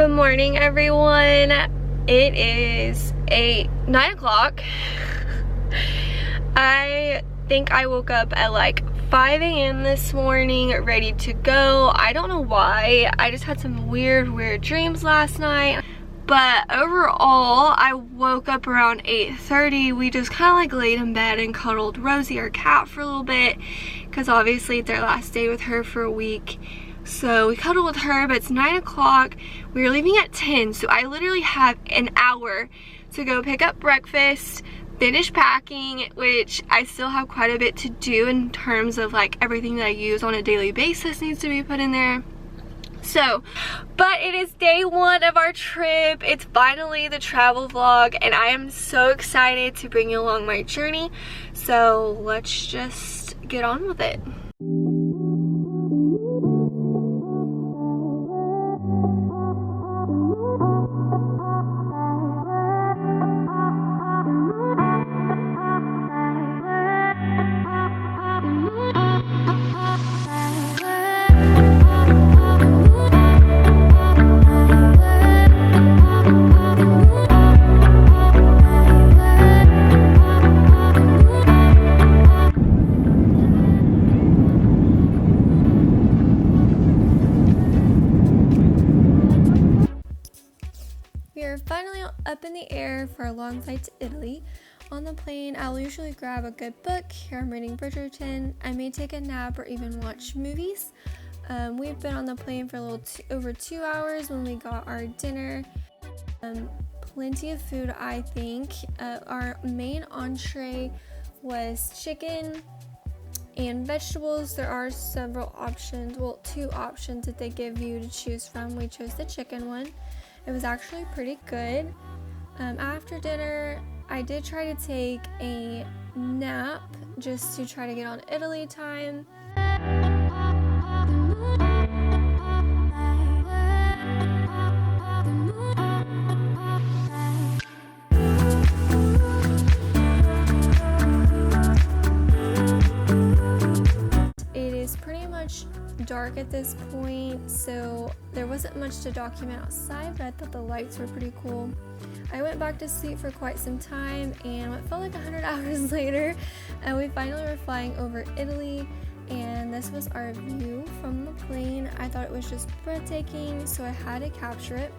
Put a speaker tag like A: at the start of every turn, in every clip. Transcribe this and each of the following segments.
A: Good morning, everyone. It is 9 o'clock. I think I woke up at like 5 a.m. this morning, ready to go. I don't know why. I just had some weird dreams last night. But overall, I woke up around 8:30. We just kind of like laid in bed and cuddled Rosie, our cat, for a little bit, because obviously it's our last day with her for a week. So we cuddled with her, but it's 9 o'clock. We were leaving at 10, so I literally have an hour to go pick up breakfast, finish packing, which I still have quite a bit to do in terms of like everything that I use on a daily basis needs to be put in there. So, but it is day one of our trip. It's finally the travel vlog, and I am so excited to bring you along my journey. So let's just get on with it. We are finally up in the air for a long flight to Italy. On the plane, I'll usually grab a good book. Here I'm reading Bridgerton. I may take a nap or even watch movies. We've been on the plane for a little over 2 hours when we got our dinner. Plenty of food, I think. Our main entree was chicken and vegetables. There are several options, well, 2 options that they give you to choose from. We chose the chicken one. It was actually pretty good. After dinner, I did try to take a nap just to try to get on Italy time. It is pretty much dark at this point, so there wasn't much to document outside, but I thought the lights were pretty cool. I went back to sleep for quite some time, and what felt like 100 hours later, we finally were flying over Italy, and this was our view from the plane. I thought it was just breathtaking, so I had to capture it.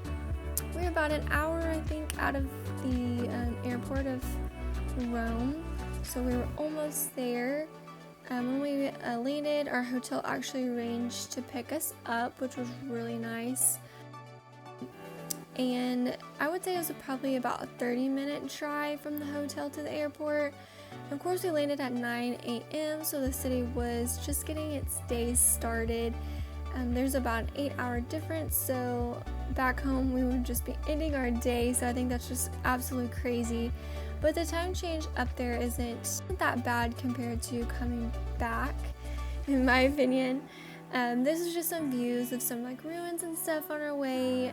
A: We were about an hour, I think, out of the airport of Rome, so we were almost there. When we landed, our hotel actually arranged to pick us up, which was really nice. And I would say it was probably about a 30-minute drive from the hotel to the airport. Of course, we landed at 9 a.m., so the city was just getting its day started. There's about an 8-hour difference, so back home we would just be ending our day, so I think that's just absolutely crazy. But the time change up there isn't that bad compared to coming back, in my opinion. This is just some views of some like ruins and stuff on our way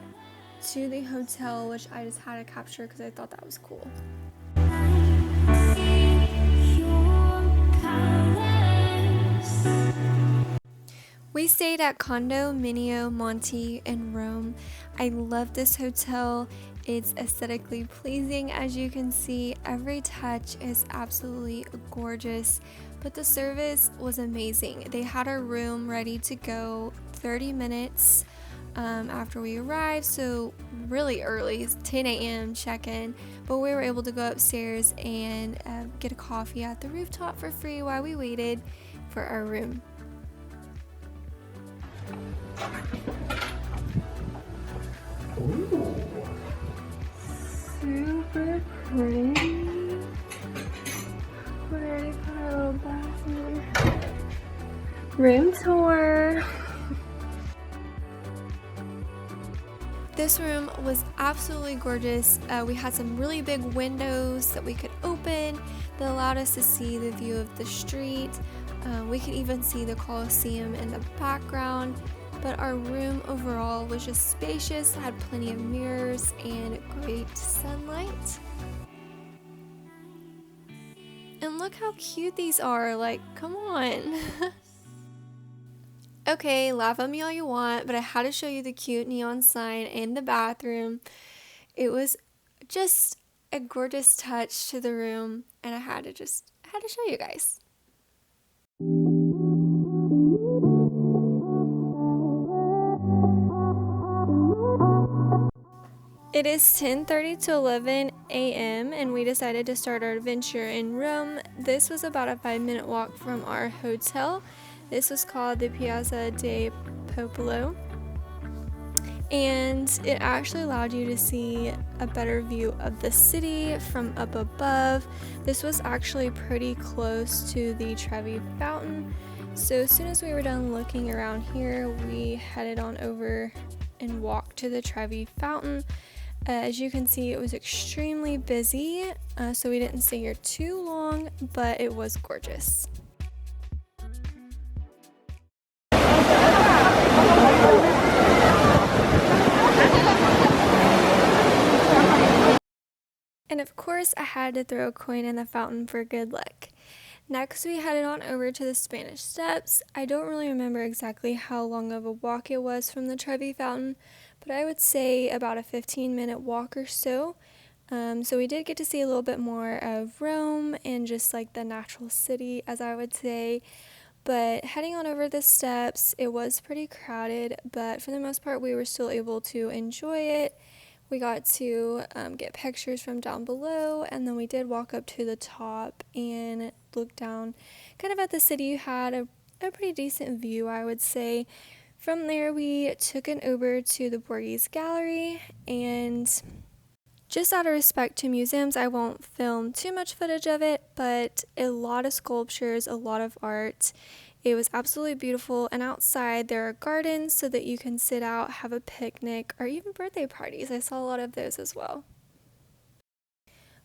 A: to the hotel, which I just had to capture because I thought that was cool. We stayed at Condominio Monti in Rome. I love this hotel. It's aesthetically pleasing, as you can see. Every touch is absolutely gorgeous, but the service was amazing. They had our room ready to go 30 minutes after we arrived, so really early. It's 10 a.m. check-in, but we were able to go upstairs and get a coffee at the rooftop for free while we waited for our room. Ooh. Super pretty. We already put our little bathroom. Room tour. This room was absolutely gorgeous. We had some really big windows that we could open that allowed us to see the view of the street. We could even see the Colosseum in the background. But our room overall was just spacious, had plenty of mirrors and great sunlight. And look how cute these are, like, come on. Okay, laugh at me all you want, but I had to show you the cute neon sign in the bathroom. It was just a gorgeous touch to the room, and I had to show you guys. It is 10:30 to 11 a.m. and we decided to start our adventure in Rome. This was about a 5-minute walk from our hotel. This was called the Piazza del Popolo, and it actually allowed you to see a better view of the city from up above. This was actually pretty close to the Trevi Fountain, so as soon as we were done looking around here, we headed on over and walked to the Trevi Fountain. As you can see, it was extremely busy, so we didn't stay here too long, but it was gorgeous. And of course, I had to throw a coin in the fountain for good luck. Next, we headed on over to the Spanish Steps. I don't really remember exactly how long of a walk it was from the Trevi Fountain, but I would say about a 15-minute walk or so. So we did get to see a little bit more of Rome and just like the natural city, as I would say. But heading on over the steps, it was pretty crowded, but for the most part, we were still able to enjoy it. We got to get pictures from down below, and then we did walk up to the top and look down kind of at the city. You had a pretty decent view, I would say. From there, we took an Uber to the Borghese Gallery, and just out of respect to museums, I won't film too much footage of it, but a lot of sculptures, a lot of art. It was absolutely beautiful, and outside there are gardens so that you can sit out, have a picnic, or even birthday parties. I saw a lot of those as well.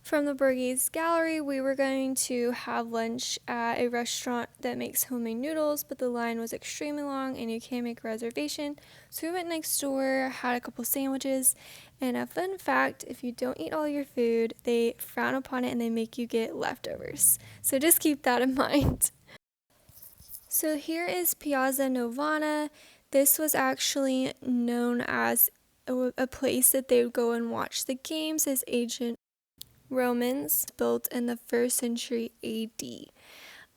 A: From the Borghese Gallery, we were going to have lunch at a restaurant that makes homemade noodles, but the line was extremely long and you can't make a reservation. So we went next door, had a couple sandwiches, and a fun fact, if you don't eat all your food, they frown upon it and they make you get leftovers. So just keep that in mind. So here is Piazza Novana. This was actually known as a place that they would go and watch the games as ancient Romans, built in the 1st century AD.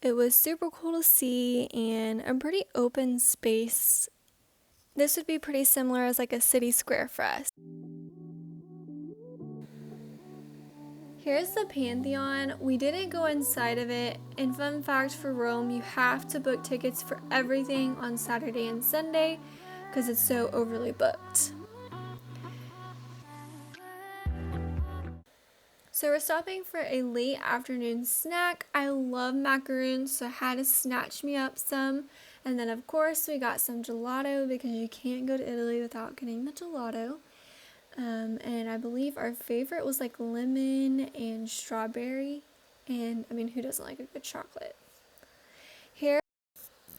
A: It was super cool to see and a pretty open space. This would be pretty similar as like a city square for us. Here's the Pantheon. We didn't go inside of it, and fun fact for Rome, you have to book tickets for everything on Saturday and Sunday because it's so overly booked. So we're stopping for a late afternoon snack. I love macaroons, so I had to snatch me up some. And then of course we got some gelato because you can't go to Italy without getting the gelato. And I believe our favorite was like lemon and strawberry. And I mean, who doesn't like a good chocolate? Here,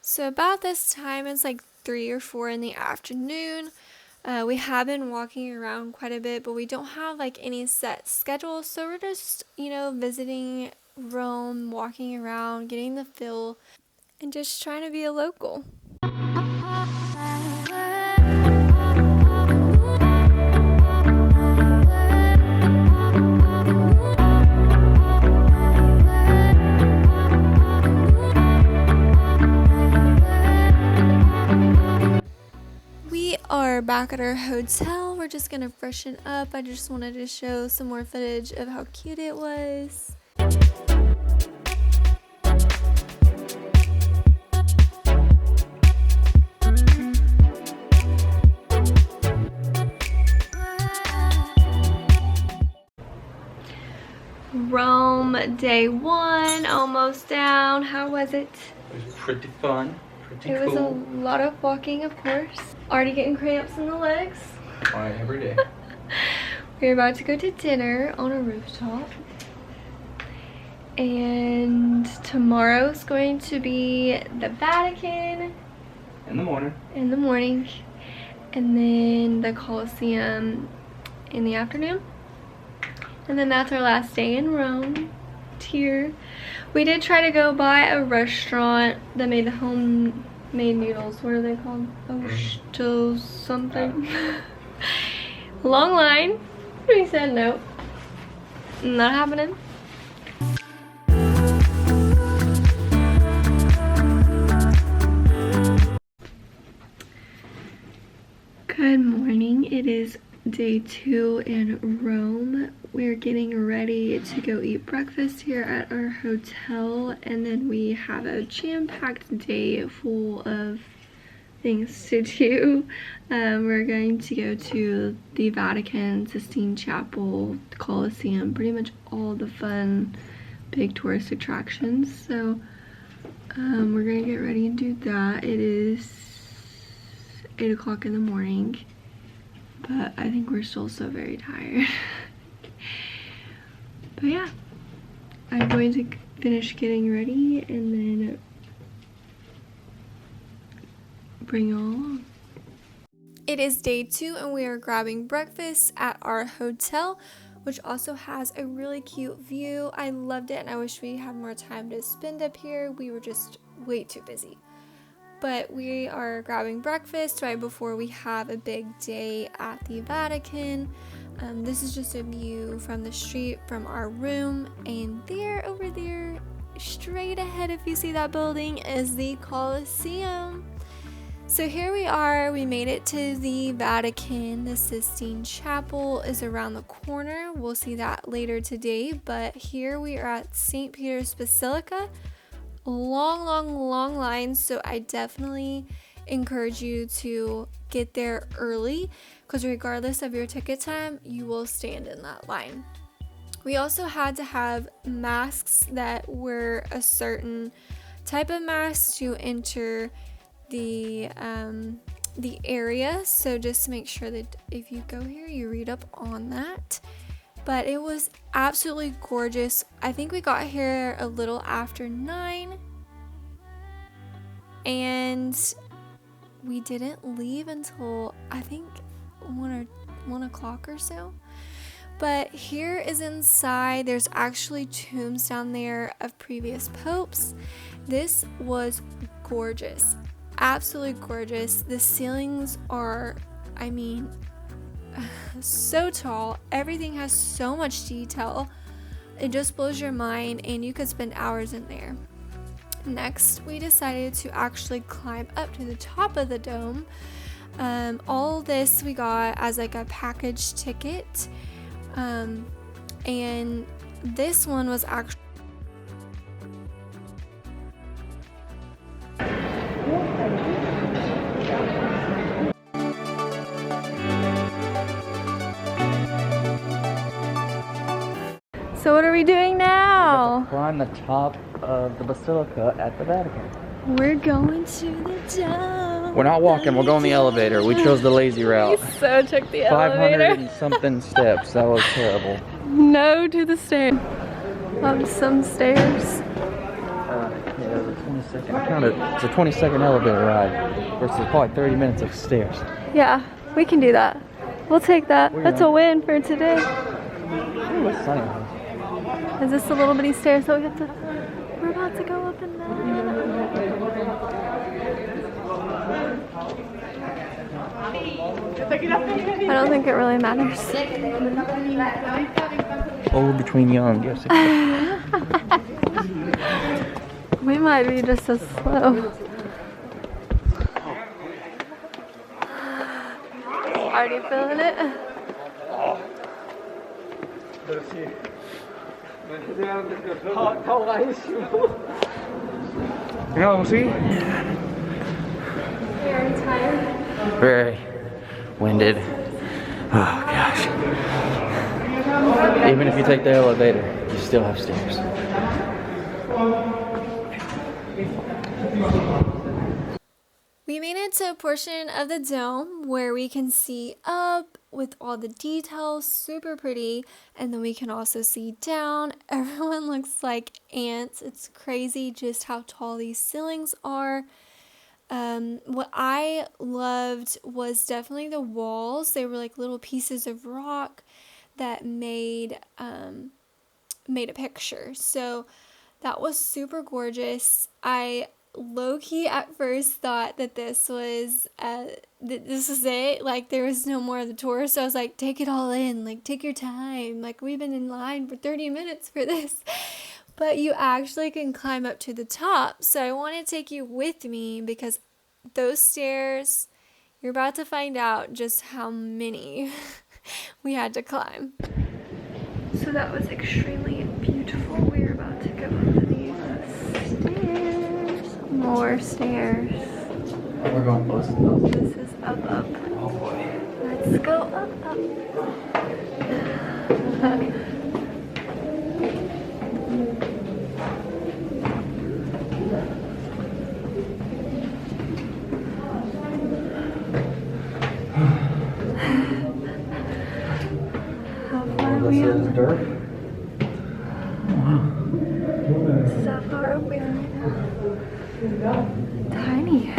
A: so about this time, it's like 3 or 4 in the afternoon. We have been walking around quite a bit, but we don't have like any set schedule. So we're just, visiting Rome, walking around, getting the feel, and just trying to be a local. Are back at our hotel. We're just gonna freshen up. I just wanted to show some more footage of how cute it was. Rome day 1, almost down. How was it?
B: It was pretty fun.
A: It was a lot of walking, of course. Already getting cramps in the legs.
B: Alright, every day.
A: We're about to go to dinner on a rooftop. And tomorrow's going to be the Vatican.
B: In the morning.
A: In the morning. And then the Colosseum in the afternoon. And then that's our last day in Rome. Here. We did try to go by a restaurant that made the made noodles. What are they called? Oshtos something. Long line. We said no. Not happening. Good morning. It is day 2 in Rome. We're getting ready to go eat breakfast here at our hotel, and then we have a jam-packed day full of things to do. We're going to go to the Vatican, Sistine Chapel, the Colosseum, pretty much all the fun big tourist attractions. So we're gonna get ready and do that. It is 8 o'clock in the morning, but I think we're still so very tired. But yeah, I'm going to finish getting ready and then bring you all along. It is day 2 and we are grabbing breakfast at our hotel, which also has a really cute view. I loved it and I wish we had more time to spend up here. We were just way too busy. But we are grabbing breakfast right before we have a big day at the Vatican. This is just a view from the street from our room, and there, over there, straight ahead if you see that building, is the Colosseum. So here we are, we made it to the Vatican. The Sistine Chapel is around the corner. We'll see that later today, but here we are at St. Peter's Basilica. Long lines, so I definitely encourage you to get there early, because regardless of your ticket time, you will stand in that line. We also had to have masks that were a certain type of mask to enter the area, so just to make sure that if you go here, you read up on that. But it was absolutely gorgeous. I think we got here a little after 9, and we didn't leave until I think 1 o'clock or so. But here is inside. There's actually tombs down there of previous popes. This was gorgeous, absolutely gorgeous. The ceilings are, I mean, so tall. Everything has so much detail. It just blows your mind, and you could spend hours in there. Next, we decided to actually climb up to the top of the dome. All this we got as like a package ticket, and this one was actually So what are we doing now?
B: Climb the top of the Basilica at the Vatican.
A: We're going to the dome.
B: We're not walking, we're going the elevator. We chose the lazy route.
A: We so took the
B: 500
A: elevator.
B: and something steps, that was terrible.
A: No to the stairs. Up some stairs.
B: Yeah, it was a 20-second. I counted. It's a 20-second elevator ride versus probably 30 minutes of stairs.
A: Yeah, we can do that. We'll take that. That's a win for today.
B: Ooh, it's sunny.
A: Is this a little bitty stair so we have to, we're about to go up in that. I don't think it really matters.
B: Old between young, yes.
A: We might be just as slow. Already feeling it?
B: No, see?
A: Very tired.
B: Very winded. Oh gosh. Even if you take the elevator, you still have stairs.
A: We made it to a portion of the dome where we can see up with all the details, super pretty, and then we can also see down. Everyone looks like ants. It's crazy just how tall these ceilings are. What I loved was definitely the walls. They were like little pieces of rock that made a picture. So that was super gorgeous. I low-key at first thought that this was it. Like, there was no more of the tour. So I was like, take it all in. Like, take your time. Like, we've been in line for 30 minutes for this. But you actually can climb up to the top. So I want to take you with me because those stairs, you're about to find out just how many we had to climb. So that was extremely beautiful. We're about to go up these stairs. More stairs.
B: We're going close enough.
A: This is up.
B: Oh boy.
A: Let's go up. How far are we up?
B: Dirt.
A: This is how far up we are right now. Tiny.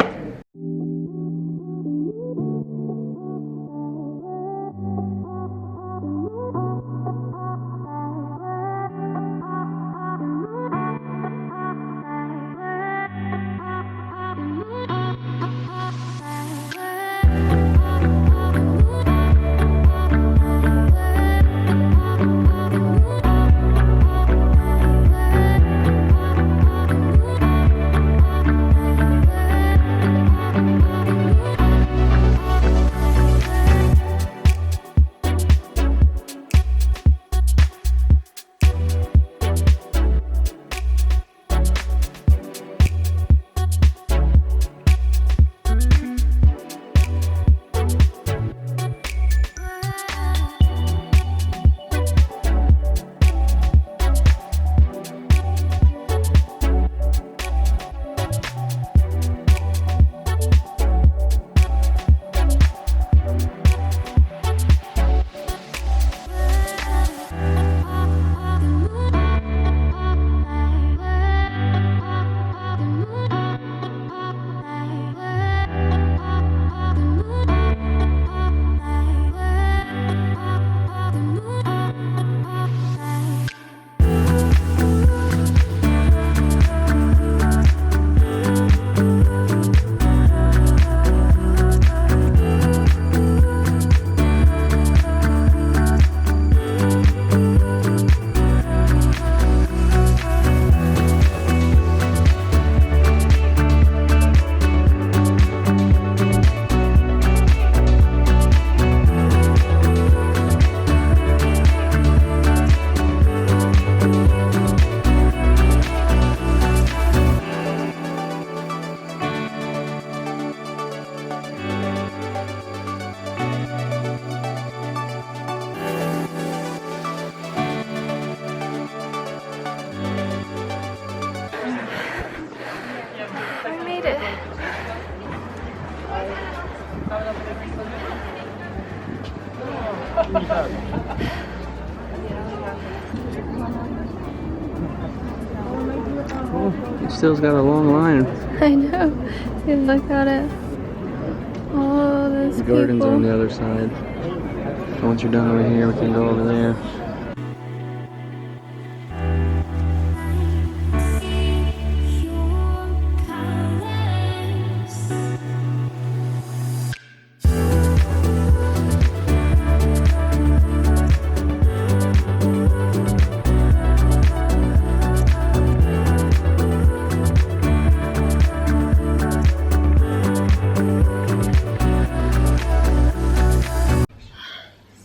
B: It still's got a long line.
A: I know. And look at it. All those
B: The gardens
A: people.
B: are on the other side. Once you're done over here, we can go over there.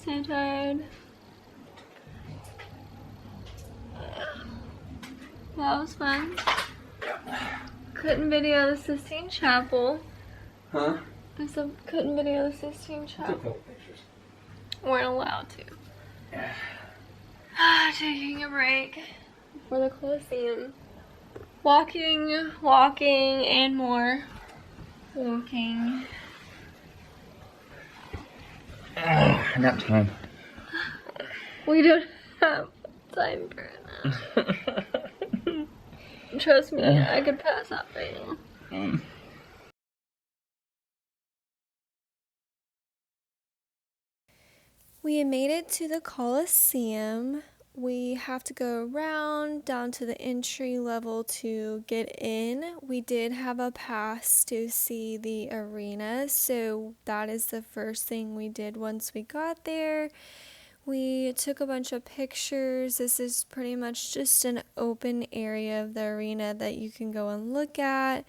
A: So tired. That was fun. Couldn't video the Sistine Chapel.
B: Huh?
A: I said couldn't video the Sistine Chapel.
B: Pictures.
A: Weren't allowed to.
B: Yeah.
A: Taking a break for the Colosseum. Walking, and more. Walking.
B: Nap time.
A: We don't have time for that. Trust me, I could pass out right now. We made it to the Colosseum. we have to go around down to the entry level to get in. We did have a pass to see the arena, so that is the first thing we did once we got there. We took a bunch of pictures. This is pretty much just an open area of the arena that you can go and look at.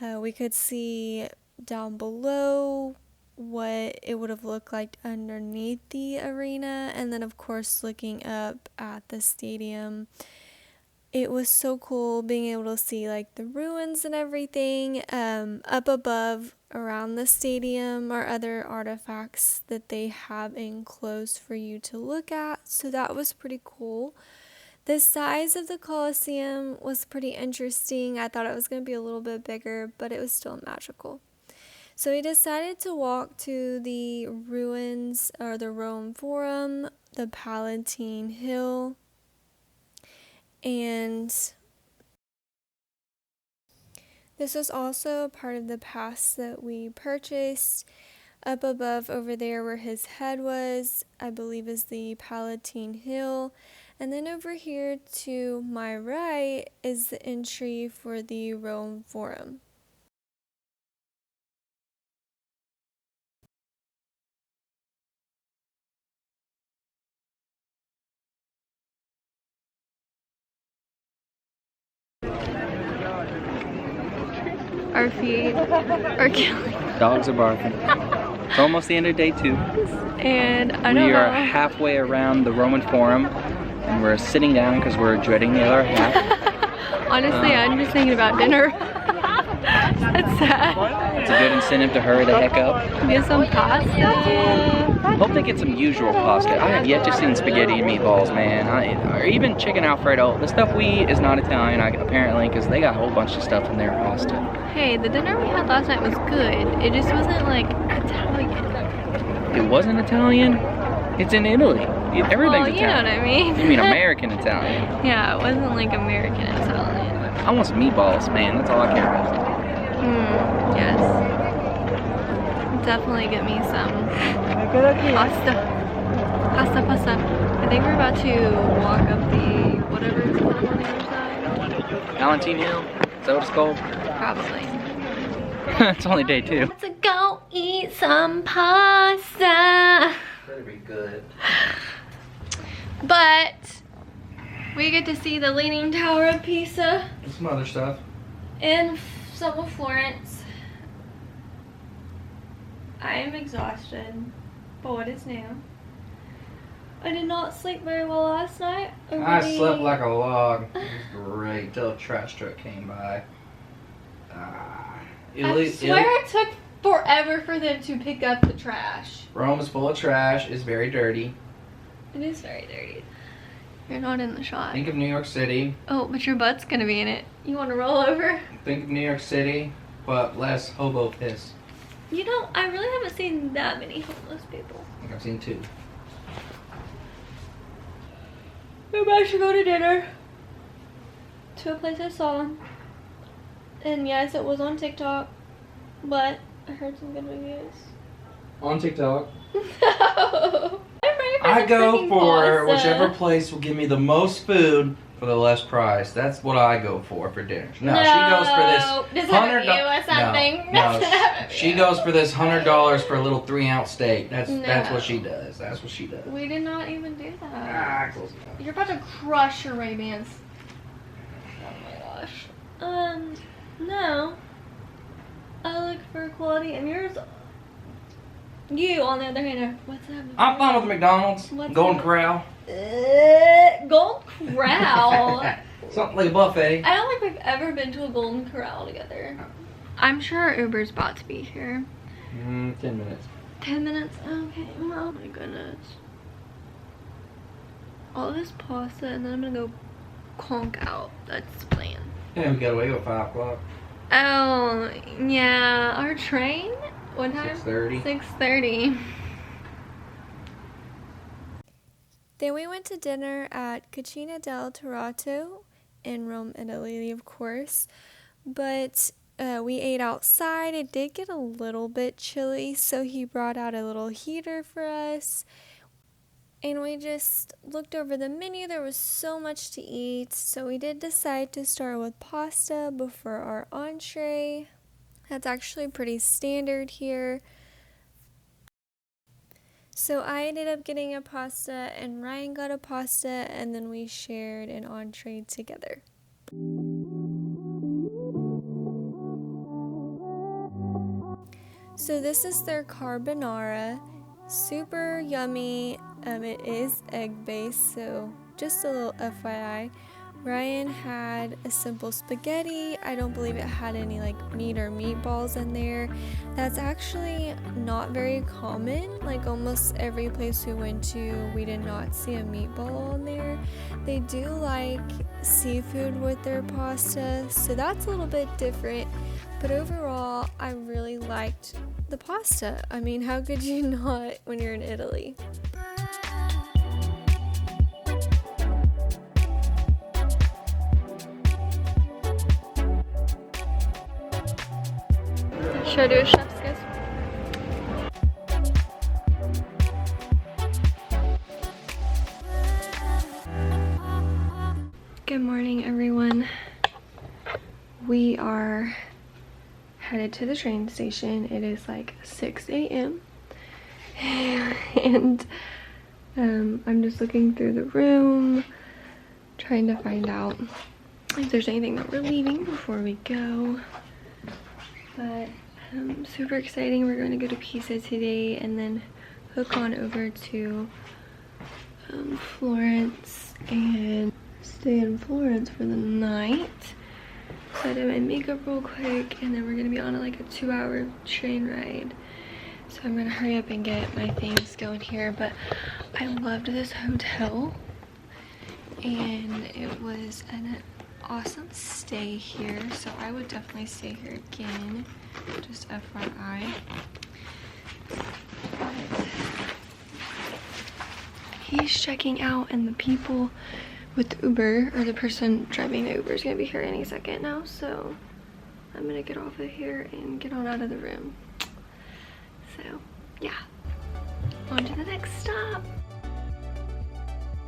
A: We could see down below what it would have looked like underneath the arena, and then of course looking up at the stadium. It was so cool being able to see like the ruins and everything. Up above around the stadium are other artifacts that they have enclosed for you to look at, so that was pretty cool. The size of the Colosseum was pretty interesting. I thought it was going to be a little bit bigger, but it was still magical. So we decided to walk to the ruins or the Rome Forum, the Palatine Hill, and this was also a part of the pass that we purchased. Up above over there where his head was, I believe is the Palatine Hill. And then over here to my right is the entry for the Rome Forum. Our feet are killing.
B: Dogs are barking. It's almost the end of day 2.
A: And I don't know.
B: We are halfway around the Roman Forum, and we're sitting down because we're dreading the other half.
A: Honestly, I'm just thinking about dinner. That's sad.
B: It's a good incentive to hurry the heck up.
A: Get some pasta.
B: Hope they get some usual pasta. I have yet to see spaghetti and meatballs, man. Or even chicken Alfredo. The stuff we eat is not Italian, apparently, because they got a whole bunch of stuff in their pasta.
A: Hey, the dinner we had last night was good. It just wasn't like Italian.
B: It wasn't Italian? It's in Italy. Everything's Italian.
A: You know what I mean.
B: You mean American Italian?
A: Yeah, it wasn't like American Italian.
B: I want some meatballs, man. That's all I care about.
A: Yes. Definitely get me some pasta. I think we're about to walk up the whatever it's called on the other side.
B: Palatine Hill? Is that what it's called?
A: Probably.
B: It's only day 2.
A: Let's go eat some pasta.
B: Better be good.
A: But we get to see the Leaning Tower of Pisa.
B: And some other stuff.
A: And some of Florence. I am exhausted, but what is new? I did not sleep very well last night.
B: I slept like a log. It was great till a trash truck came by.
A: I swear it took forever for them to pick up the trash.
B: Rome is full of trash. It's very dirty.
A: It is very dirty. You're not in the shot.
B: Think of New York City.
A: Oh, but your butt's gonna be in it. You want to roll over?
B: Think of New York City, but less hobo piss.
A: You know, I really haven't seen that many homeless people.
B: I think I've seen 2.
A: Maybe I should go to dinner. To a place I saw. And yes, it was on TikTok. But I heard some good reviews.
B: On TikTok.
A: No! I'm ready for
B: I go for
A: pasta.
B: whichever place will give me the most food for the less price. That's what I go for dinner. No, she goes for this
A: $100 or something.
B: No, she goes for this $100 for a little 3-ounce steak. That's what she does. That's what she does.
A: We did not even do that.
B: Close enough.
A: You're about to crush your Ray-Bans. Oh my gosh. No. I look for quality, and yours. You, on the other hand, what's that?
B: I'm fine with the McDonald's.
A: What's
B: Golden
A: that?
B: Corral.
A: Golden Corral.
B: Something like a buffet.
A: I don't think we've ever been to a Golden Corral together. I'm sure Uber's about to be here.
B: 10 minutes.
A: 10 minutes? Okay. Oh my goodness. All this pasta, and then I'm gonna go conk out. That's the plan.
B: Yeah, we got away at 5 o'clock.
A: Oh, yeah. Our train? What time?
B: 6:30.
A: 6:30. Then we went to dinner at Cucina del Torrato in Rome, Italy, of course. But we ate outside. It did get a little bit chilly, so he brought out a little heater for us. and we just looked over the menu. There was so much to eat, so we did decide to start with pasta before our entree. That's actually pretty standard here. So I ended up getting a pasta and Ryan got a pasta, and then we shared an entree together. So this is their carbonara. Super yummy. It is egg-based, so just a little FYI. Ryan had a simple spaghetti. I don't believe it had any like meat or meatballs in there. That's actually not very common. Like almost every place we went to, we did not see a meatball on there. They do like seafood with their pasta, so that's a little bit different. But overall, I really liked the pasta. I mean, how could you not when you're in Italy? Should I do a chef's kiss? Good morning, everyone. We are headed to the train station. It is like 6 a.m. and I'm just looking through the room, trying to find out if there's anything that we're leaving before we go. But super exciting. We're going to go to Pisa today and then hook on over to Florence and stay in Florence for the night. So I did my makeup real quick, and then we're going to be on like a 2-hour train ride. So I'm going to hurry up and get my things going here. But I loved this hotel, and it was an awesome stay here, so I would definitely stay here again, just FYI. But he's checking out, and the people with the Uber, or the person driving the Uber, is gonna be here any second now, so I'm gonna get off of here and get on out of the room. So yeah, on to the next stop.